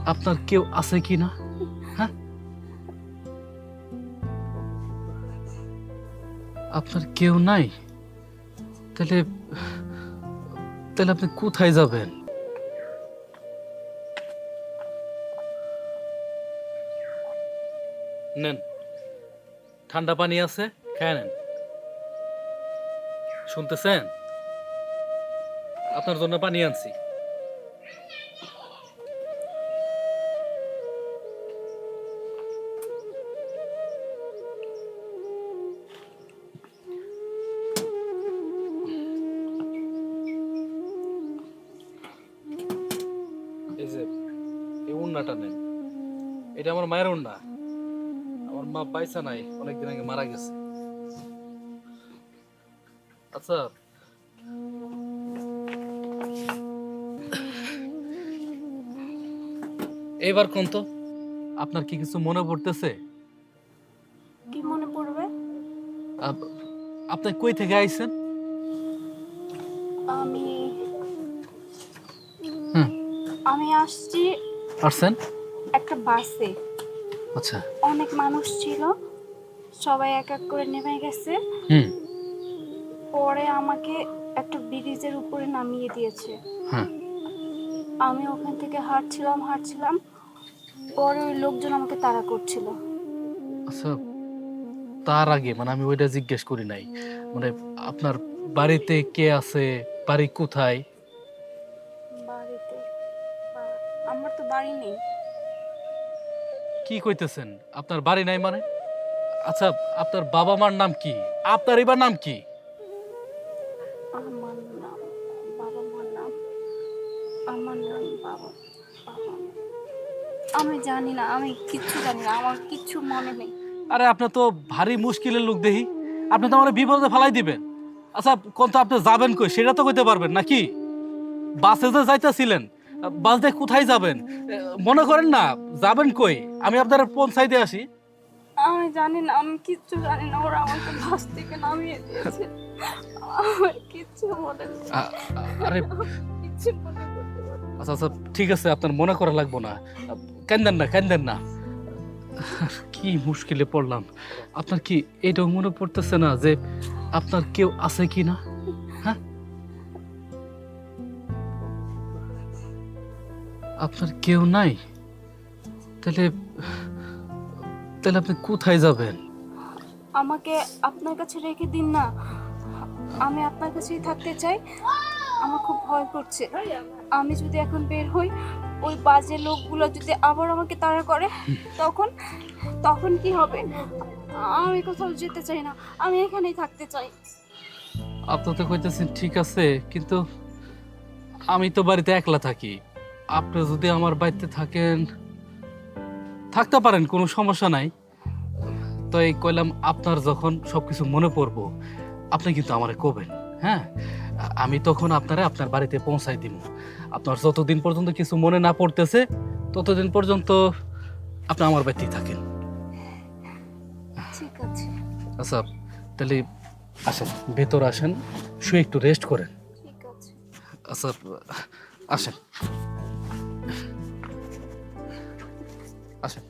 আপনার কেউ আছে কি না? হ্যাঁ, আপনার কেউ নাই? তাহলে তাহলে আপনি কোথায় যাবেন? নেন, ঠান্ডা পানি আছে, খেয়ে নেন। শুনতেছেন? আপনার জন্য পানি আনছি। এই যে এই উন্নাটা নেন, এটা আমার মায়ের উন্না। আমার মা পয়সা নাই, অনেকদিন আগে মারা গেছে। আচ্ছা, এইবার কোন তো, আপনার কি কিছু মনে পড়তেছে? কি মনে পড়বে? আপ- আপনি কই থেকে আইছেন? আমি হুম, আমি আসছি আসছেন? একটা বাসে। আচ্ছা। অনেক মানুষ ছিল, সবাই এক এক করে নেমে গেছে। হুম। পরে আমাকে একটা ব্রিজের উপরে নামিয়ে দিয়েছে। হ্যাঁ। আমি ওখান থেকে হাঁটছিলাম, পরে ওই লোকজন আমাকে তাড়া করছিল। আচ্ছা, তার আগে মানে আমি ওইটা জিজ্ঞেস করি নাই, মানে আপনার বাড়িতে কে আছে, বাড়ি কোথায়? বাড়িতে আমার তো বাড়ি নেই। কি কইতেছেন আপনার বাড়ি নাই মানে? আচ্ছা, আপনার বাবা মার নাম কি? আপনার এবার নাম কি? আমার নাম বাবা মার নাম আমার নাম বাবা বাবা আমি জানি না, আমি কিচ্ছু জানি না, আমার কিচ্ছু মনে নেই। আরে আপনি তো ভারী মুশকিলের লোক দেখি, আপনি তো আমার বিপদে ফেলাই দিবেন। আচ্ছা, কোন তো আপনি যাবেন কই সেটা তো কইতে পারবেন নাকি? বাসে যে যাইতেছিলেন, বাস দিয়ে কোথায় যাবেন মনে করেন না? যাবেন কই আমি আপনার পৌঁছাই দিয়ে আসি। আমি জানি না, আমি কিচ্ছু জানি না, ওরা আমাকে বাস থেকে নামিয়ে দিয়েছে। আমার কিচ্ছু মনে নেই, আ- আরে কিচ্ছু মনে করতে পারছি না। আচ্ছা আচ্ছা, ঠিক আছে, আপনার মনে করা লাগবো না। কান্দেন না, কান্দেন না। কি মুশকিলে পড়লাম। আপনার কি এটাও মনে পড়তেছে না যে আপনার কেউ আছে কি না? হ্যাঁ, আপনার কেউ নাই? তাহলে তাহলে আপনি কোথায় যাবেন? আমাকে আপনার কাছে রেখে দিন না, আমি আপনার কাছেই থাকতে চাই। আমার খুব ভয় করছে, আমি যদি এখন বের হই, ওই বাজে লোকগুলো যদি আবার আমাকে তাড়া করে, তখন তখন কি হবে? আমি কোথাও যেতে চাই না, আমি এখানেই থাকতে চাই। আপনি তো কইতেছেন ঠিক আছে, কিন্তু আমি তো বাড়িতে একলা থাকি। আপনি যদি আমার বাড়িতে থাকেন, থাকতে পারেন, কোনো সমস্যা নাই। তো এই কইলাম, আপনার যখন সবকিছু মনে পড়বো আপনি কিন্তু আমারে কবেন। হ্যাঁ, আমি তখন আপনারে আপনার বাড়িতে পৌঁছাই দিব। আপনার যতদিন পর্যন্ত কিছু মনে না পড়তেছে ততদিন পর্যন্ত আপনি আমার বাড়িতেই থাকেন। ঠিক আছে। আচ্ছা, তাহলে আসেন, ভেতর আসেন, শুয়ে একটু রেস্ট করেন। ঠিক আছে। আচ্ছা, আসেন আসেন।